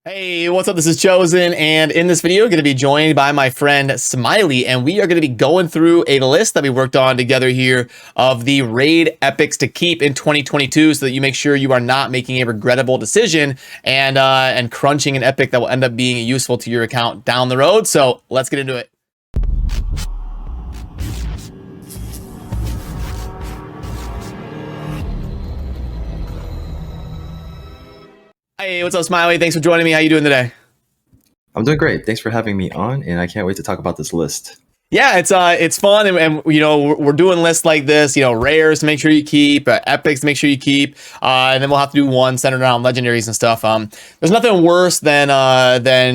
Hey, what's up? This is Chosen, and in this video, I'm going to be joined by my friend Smiley, and we are going to be going through a list that we worked on together here of the raid epics to keep in 2022, so that you make sure you are not making a regrettable decision and crunching an epic that will end up being useful to your account down the road. So let's get into it. Hey, what's up, Smiley? Thanks for joining me. How you doing today? I'm doing great. Thanks for having me on, and I can't wait to talk about this list. Yeah, it's fun, and you know we're doing lists like this. You know, rares to make sure you keep, epics to make sure you keep, and then we'll have to do one centered around legendaries and stuff. There's nothing worse than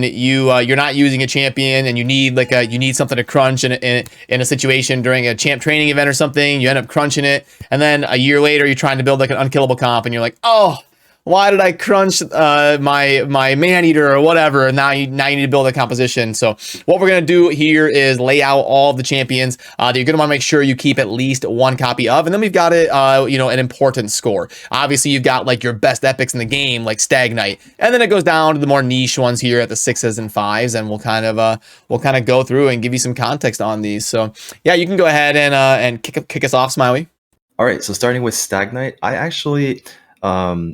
you're not using a champion and you need something to crunch in a situation during a champ training event or something. You end up crunching it, and then a year later you're trying to build like an unkillable comp, and you're like, oh, why did I crunch my man eater or whatever? And now you need to build a composition. So what we're gonna do here is lay out all of the champions that you're gonna want to make sure you keep at least one copy of, and then we've got it an important score. Obviously, you've got like your best epics in the game, like Stag Knight, and then it goes down to the more niche ones here at the 6s and 5s, and we'll kind of go through and give you some context on these. So yeah, you can go ahead and kick us off, Smiley. All right, so starting with Stag Knight,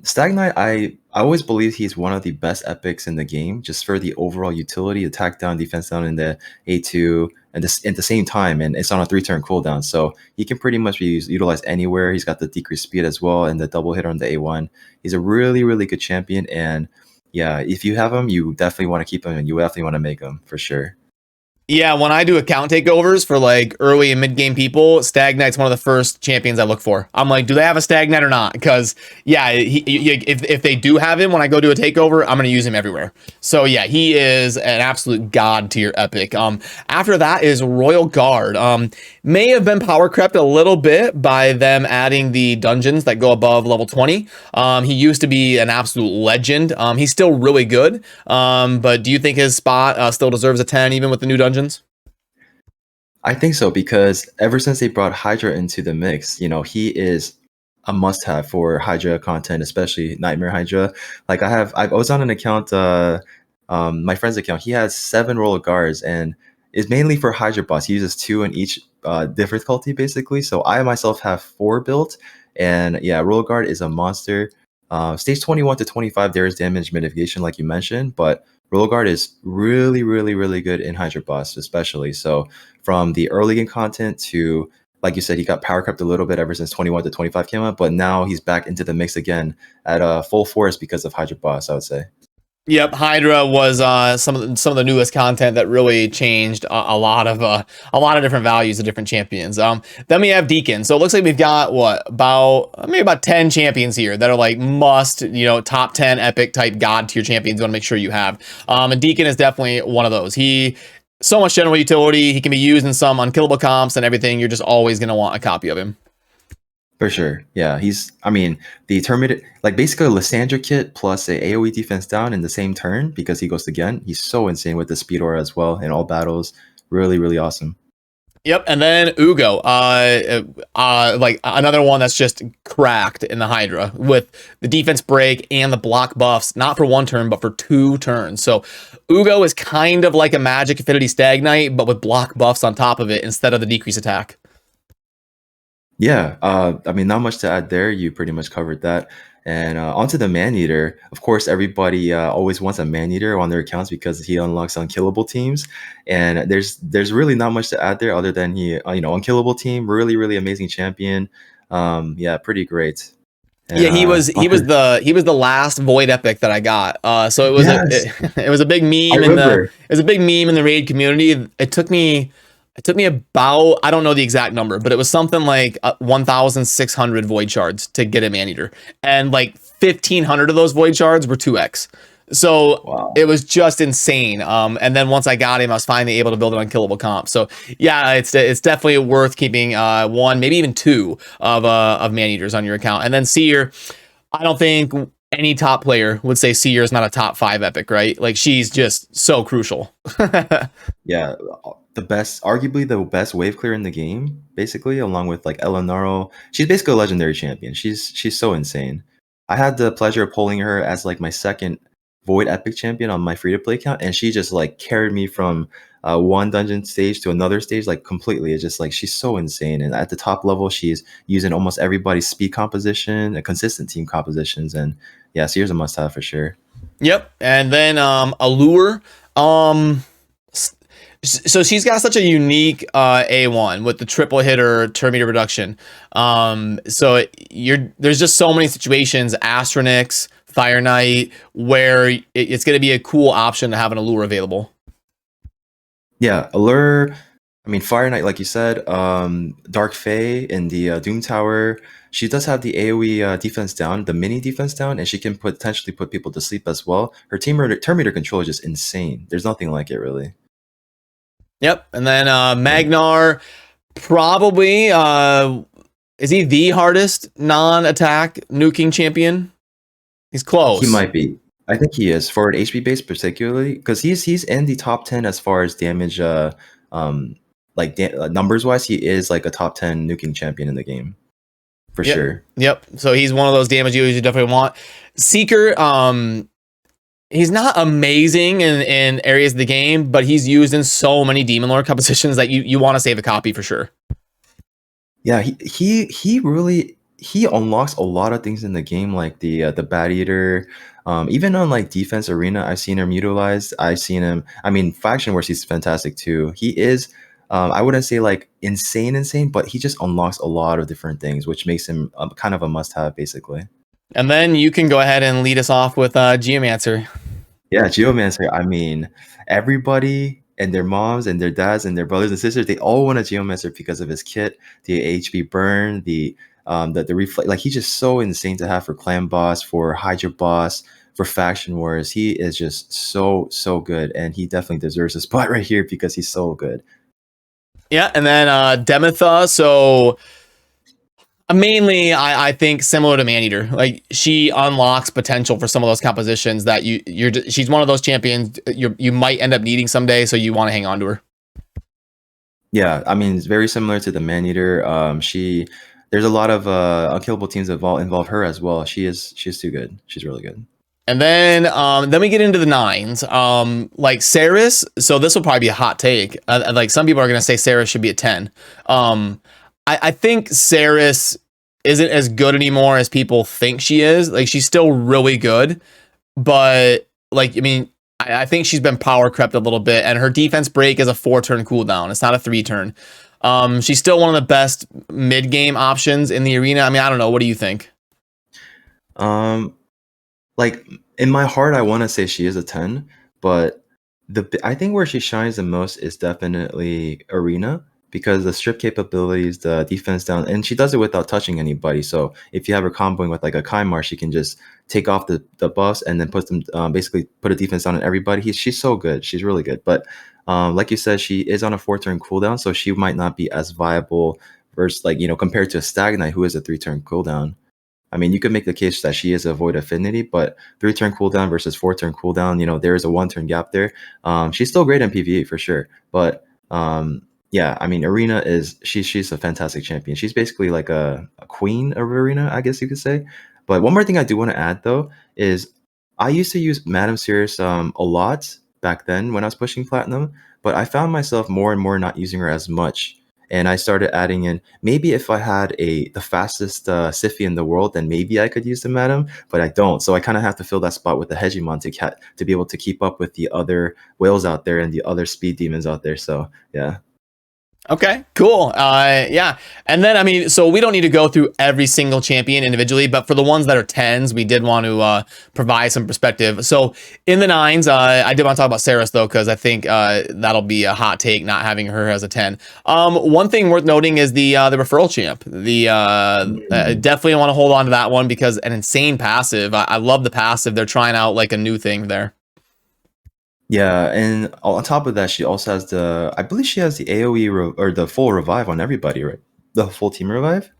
Stag Knight, I always believe he's one of the best epics in the game, just for the overall utility, attack down, defense down in the A2, and this at the same time, and it's on a 3-turn cooldown, so he can pretty much be utilized anywhere. He's got the decreased speed as well, and the double hit on the A1. He's a really, really good champion, and yeah, if you have him, you definitely want to keep him, and you definitely want to make him for sure. Yeah, when I do account takeovers for like early and mid game people, Stag Knight's one of the first champions I look for. I'm like, do they have a Stag Knight or not? Because yeah, if they do have him, when I go do a takeover, I'm gonna use him everywhere. So yeah, he is an absolute god tier epic. After that is Royal Guard. May have been power crept a little bit by them adding the dungeons that go above level 20. He used to be an absolute legend. He's still really good. But do you think his spot still deserves a 10 even with the new dungeons? I think so, because ever since they brought Hydra into the mix, he is a must-have for Hydra content, especially Nightmare Hydra. Like I was on an account, my friend's account. He has 7 roller guards, and is mainly for Hydra boss. He uses 2 in each difficulty, basically. So I myself have 4 built, and yeah, roller guard is a monster. Stage 21 to 25, there is damage mitigation, like you mentioned, but roller guard is really, really, really good in Hydra boss, especially. So from the early game content to, like you said, he got power crept a little bit ever since 21 to 25 came out, but now he's back into the mix again at full force because of Hydra boss, I would say. Yep, Hydra was some of the newest content that really changed a lot of different values of different champions. Then we have Deacon. So it looks like we've got maybe about 10 champions here that are like must, top 10 epic type god tier champions you want to make sure you have. And Deacon is definitely one of those. He so much general utility. He can be used in some unkillable comps and everything. You're just always going to want a copy of him. For sure. Yeah, the Terminator, like basically a Lysandra kit plus a AoE defense down in the same turn because he goes again. He's so insane with the speed aura as well in all battles. Really, really awesome. Yep, and then Ugo, like another one that's just cracked in the Hydra with the defense break and the block buffs, not for 1 turn, but for 2 turns. So Ugo is kind of like a Magic Affinity Stag Knight, but with block buffs on top of it instead of the decrease attack. Yeah, not much to add there. You pretty much covered that. And onto the Man-Eater. Of course, everybody always wants a Man-Eater on their accounts because he unlocks unkillable teams. And there's really not much to add there other than he, unkillable team, really, really amazing champion. Yeah, pretty great. And, Yeah, he was the last Void Epic that I got. So it was it was a big meme in the raid community. It took me about, I don't know the exact number, but it was something like 1,600 Void Shards to get a Man-Eater. And like 1,500 of those Void Shards were 2x. So wow. It was just insane. And then once I got him, I was finally able to build an unkillable comp. So yeah, it's definitely worth keeping 1, maybe even 2 of Man-Eaters on your account. And then Seer, I don't think any top player would say Seer is not a top 5 epic, right? Like she's just so crucial. Yeah. Arguably the best wave clear in the game, basically, along with like Eleonoro. She's basically a legendary champion. She's so insane. I had the pleasure of pulling her as like my second Void Epic champion on my free-to-play account, and she just like carried me from one dungeon stage to another stage like completely. It's just like she's so insane, and at the top level she's using almost everybody's speed composition and consistent team compositions, and yeah, so here's a must-have for sure. Yep. And then Allure. So she's got such a unique A1 with the triple hitter turn meter reduction. So there's just so many situations, Astronix, Fire Knight, where it's going to be a cool option to have an Allure available. Yeah, Allure. I mean, Fire Knight, like you said, Dark Fae in the Doom Tower. She does have the AoE defense down, the mini defense down, and she can potentially put people to sleep as well. Her turn meter control is just insane. There's nothing like it, really. Yep. And then Magnar, probably, is he the hardest non-attack nuking champion? He's close. He might be. I think he is for an HP base particularly, because he's in the top 10 as far as damage, numbers wise. He is like a top 10 nuking champion in the game, for sure. Yep. So he's one of those damage dealers you definitely want. Seeker, he's not amazing in areas of the game, but he's used in so many Demon Lord compositions that you want to save a copy for sure. Yeah, he really unlocks a lot of things in the game, like the Bat Eater. Even on like defense arena, I've seen him utilized. I've seen him. I mean, faction wars, he's fantastic too. He is. I wouldn't say like insane, but he just unlocks a lot of different things, which makes him kind of a must-have, basically. And then you can go ahead and lead us off with Geomancer. Yeah, Geomancer. I mean, everybody and their moms and their dads and their brothers and sisters, they all want a Geomancer because of his kit, the HP burn, the reflect. Like, he's just so insane to have for clan boss, for Hydra boss, for faction wars. He is just so good, and he definitely deserves a spot right here because he's so good. Yeah, and then Demetha. So mainly, I think similar to Maneater, like she unlocks potential for some of those compositions that she's one of those champions you might end up needing someday, so you want to hang on to her. Yeah, I mean, it's very similar to the Maneater. There's a lot of unkillable teams that involve her as well. She's too good. She's really good. And then we get into the nines, like Saris. So this will probably be a hot take. Like some people are going to say Saris should be a 10. I think Saris isn't as good anymore as people think she is. Like, she's still really good, but like, I mean, I think she's been power crept a little bit, and her defense break is a 4-turn cooldown. It's not a 3-turn. She's still one of the best mid-game options in the arena. I mean, I don't know. What do you think? Like, in my heart, I want to say she is a 10, but I think where she shines the most is definitely arena, because the strip capabilities, the defense down, and she does it without touching anybody. So if you have her comboing with like a Kaimar, she can just take off the buffs and then put them basically put a defense down on everybody. She's so good. She's really good. But like you said, she is on a 4-turn cooldown, so she might not be as viable versus, like, compared to a Stag Knight, who is a 3-turn cooldown. I mean, you could make the case that she is a Void Affinity, but 3-turn cooldown versus 4-turn cooldown, there is a 1-turn gap there. She's still great in PvE for sure, but yeah, I mean, Arena she's a fantastic champion. She's basically like a queen of Arena, I guess you could say. But one more thing I do want to add, though, is I used to use Madame Cirrus a lot back then when I was pushing Platinum, but I found myself more and more not using her as much. And I started adding in, maybe if I had the fastest Siphi in the world, then maybe I could use the Madam, but I don't. So I kind of have to fill that spot with the Hegemon to be able to keep up with the other whales out there and the other speed demons out there. So yeah. Okay, cool. Yeah. And then, I mean, so we don't need to go through every single champion individually, but for the ones that are 10s, we did want to provide some perspective. So in the 9s, I did want to talk about Saris, though, because I think that'll be a hot take, not having her as a 10. One thing worth noting is the referral champ. Definitely want to hold on to that one because an insane passive. I love the passive. They're trying out like a new thing there. Yeah, and on top of that, she also has I believe she has the AoE or the full revive on everybody, right? The full team revive?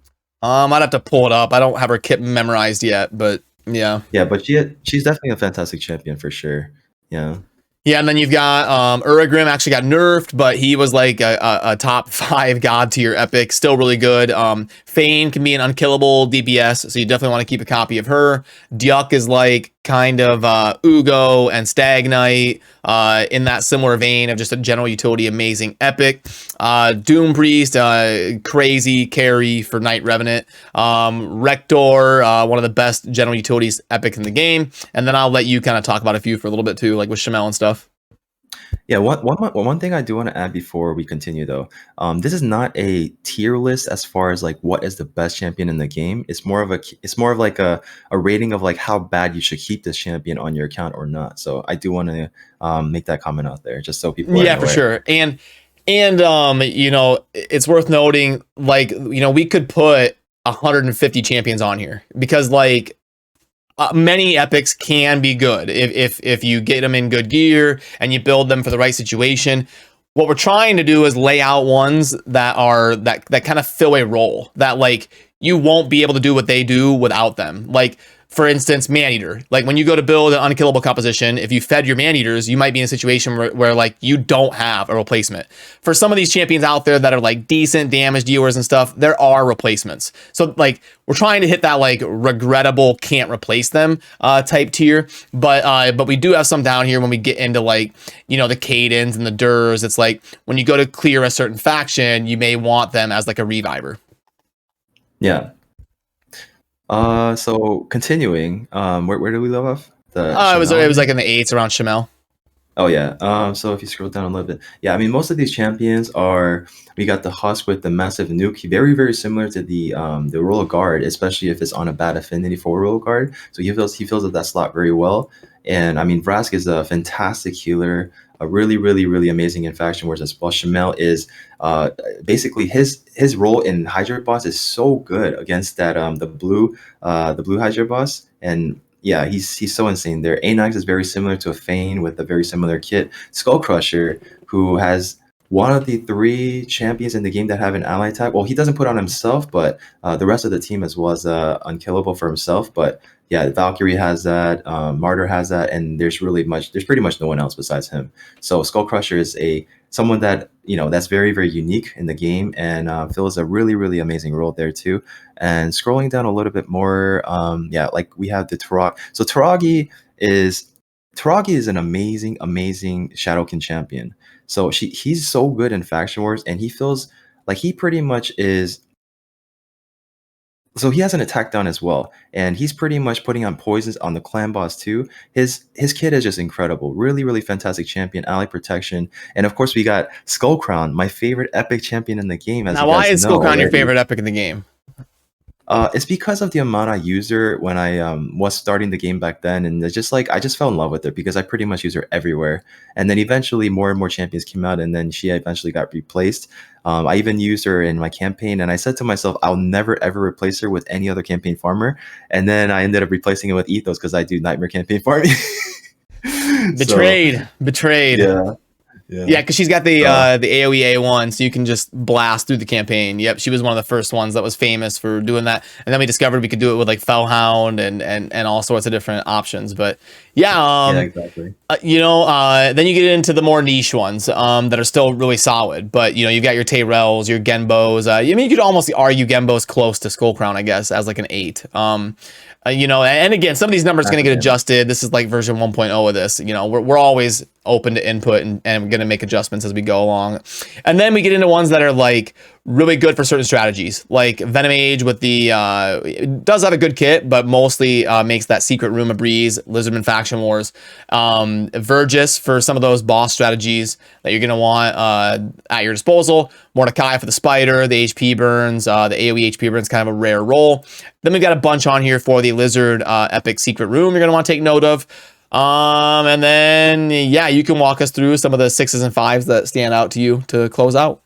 I'd have to pull it up. I don't have her kit memorized yet, but yeah. Yeah, but she's definitely a fantastic champion for sure. Yeah. Yeah, and then you've got Uragrim actually got nerfed, but he was like a top 5 god tier epic, still really good. Fane can be an unkillable DPS, so you definitely want to keep a copy of her. Duck is like kind of Ugo and Stagnite in that similar vein of just a general utility amazing epic. Doom Priest, crazy carry for Knight Revenant. Rector, one of the best general utilities epic in the game. And then I'll let you kind of talk about a few for a little bit too, like with Shamel and stuff. Yeah, one thing I do want to add before we continue though, this is not a tier list as far as like what is the best champion in the game. It's more of like a rating of like how bad you should keep this champion on your account or not. So I do want to make that comment out there just so people are Yeah, for aware. sure. And you know, it's worth noting, like, you know, we could put 150 champions on here because like many epics can be good if you get them in good gear and you build them for the right situation. What we're trying to do is lay out ones that are that kind of fill a role that like you won't be able to do what they do without them. Like for instance, Maneater. Like when you go to build an unkillable composition, if you fed your Maneaters, you might be in a situation where like you don't have a replacement. For some of these champions out there that are like decent damage dealers and stuff, there are replacements. So like we're trying to hit that like regrettable can't replace them type tier, but we do have some down here when we get into like, you know, the Cadens and the Durs. It's like when you go to clear a certain faction, you may want them as like a reviver. Yeah. So continuing, where do we leave off? It was like in the 8s around Shamel. Oh yeah. So if you scroll down a little bit, yeah, I mean most of these champions are. We got the Husk with the massive nuke, very similar to the Royal Guard, especially if it's on a bad affinity for Royal Guard. So he fills up that slot very well. And I mean Vrask is a fantastic healer, a really amazing in faction wars as well. Shamel is basically his role in Hydra boss is so good against that the blue Hydra boss. And yeah, he's so insane there. Anax is very similar to a Fane with a very similar kit. Skull Crusher, who has one of the 3 champions in the game that have an ally tag. Well, he doesn't put on himself, but the rest of the team as well as unkillable for himself. But yeah, Valkyrie has that, Martyr has that, and there's pretty much no one else besides him. So Skull Crusher is someone that, you know, that's very unique in the game and fills a really amazing role there too. And scrolling down a little bit more, yeah, like we have the Taragi. So Taragi is an amazing Shadowkin champion. So he's so good in faction wars, and he feels like he pretty much is. So he has an attack down as well, and he's pretty much putting on poisons on the clan boss too. His kit is just incredible, really fantastic champion, ally protection, and of course we got Skullcrown, my favorite epic champion in the game. As now, why is Skullcrown your favorite epic in the game? It's because of the amount I used her when I was starting the game back then, and it's just like I just fell in love with her because I pretty much use her everywhere. And then eventually more and more champions came out, and then she eventually got replaced. I even used her in my campaign, and I said to myself, I'll never ever replace her with any other campaign farmer. And then I ended up replacing it with Ethos because I do Nightmare campaign farming. Betrayed. Yeah. Yeah, because she's got the AoE A1, so you can just blast through the campaign. Yep, she was one of the first ones that was famous for doing that. And then we discovered we could do it with like Fellhound and all sorts of different options. But yeah, exactly. You know, then you get into the more niche ones that are still really solid. But you know, you've got your Tayrells, your Genbos. I mean, you could almost argue Genbo's close to Skullcrown, I guess, as like an 8. You know, and again, some of these numbers are going to get adjusted. This is like version 1.0 of this. You know, we're always open to input and we're going to make adjustments as we go along. And then we get into ones that are like really good for certain strategies, like Venom Age with the it does have a good kit, but mostly makes that secret room a breeze. Lizardman Faction Wars, Vergis for some of those boss strategies that you're going to want at your disposal. Mordecai for the spider, the HP burns, the AoE HP burns, kind of a rare role. Then we've got a bunch on here for the Lizard Epic Secret Room you're going to want to take note of. And then, yeah, you can walk us through some of the 6s and 5s that stand out to you to close out.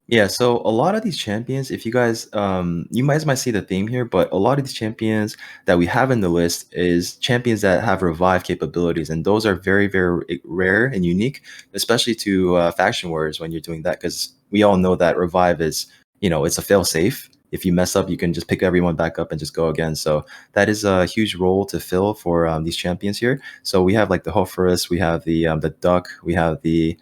Yeah, so a lot of these champions, if you guys, you might see the theme here, but a lot of these champions that we have in the list is champions that have revive capabilities, and those are very rare and unique, especially to faction wars when you're doing that, because we all know that revive is, you know, it's a fail safe. if you mess up, you can just pick everyone back up and just go again. So that is a huge role to fill for these champions here. So we have like the Geforce, we have the Duck, we have the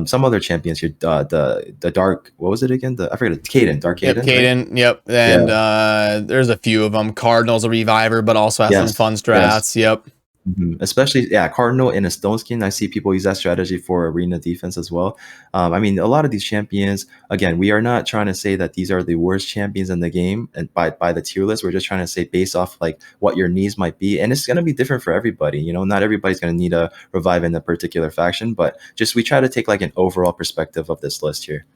some other champions here. The Dark, what was it again? I forget. Caden, Dark Caden. Yep, Caden. Right? Yep, and there's a few of them. Cardinal's a reviver, but also has some fun strats. Yep. Especially, Cardinal in a stone skin. I see people use that strategy for arena defense as well. I mean, a lot of these champions, again, we are not trying to say that these are the worst champions in the game and by the tier list. We're just trying to say based off like what your needs might be. And it's going to be different for everybody. You know, not everybody's going to need a revive in a particular faction, but just we try to take like an overall perspective of this list here.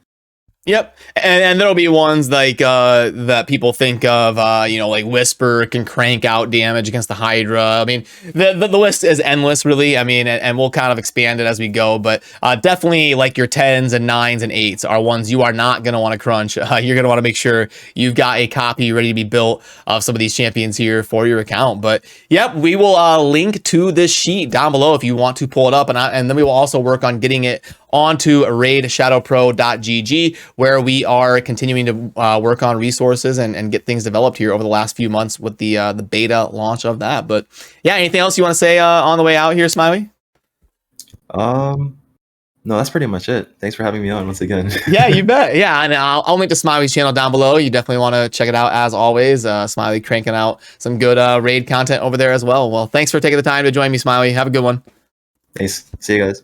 Yep, and there'll be ones like that people think of, you know, like Whisper can crank out damage against the Hydra. I mean, the list is endless, really. I mean, and we'll kind of expand it as we go, but definitely like your 10s and 9s and 8s are ones you are not going to want to crunch. You're going to want to make sure you've got a copy ready to be built of some of these champions here for your account. But yep, we will link to this sheet down below if you want to pull it up, and then we will also work on getting it onto raidshadowpro.gg, where we are continuing to work on resources and get things developed here over the last few months with the beta launch of that. But yeah, anything else you want to say on the way out here, Smiley? No, that's pretty much it. Thanks for having me on once again. Yeah, you bet. Yeah, and I'll link to Smiley's channel down below. You definitely want to check it out as always. Smiley cranking out some good raid content over there as well. Well, thanks for taking the time to join me, Smiley. Have a good one. Thanks. See you guys.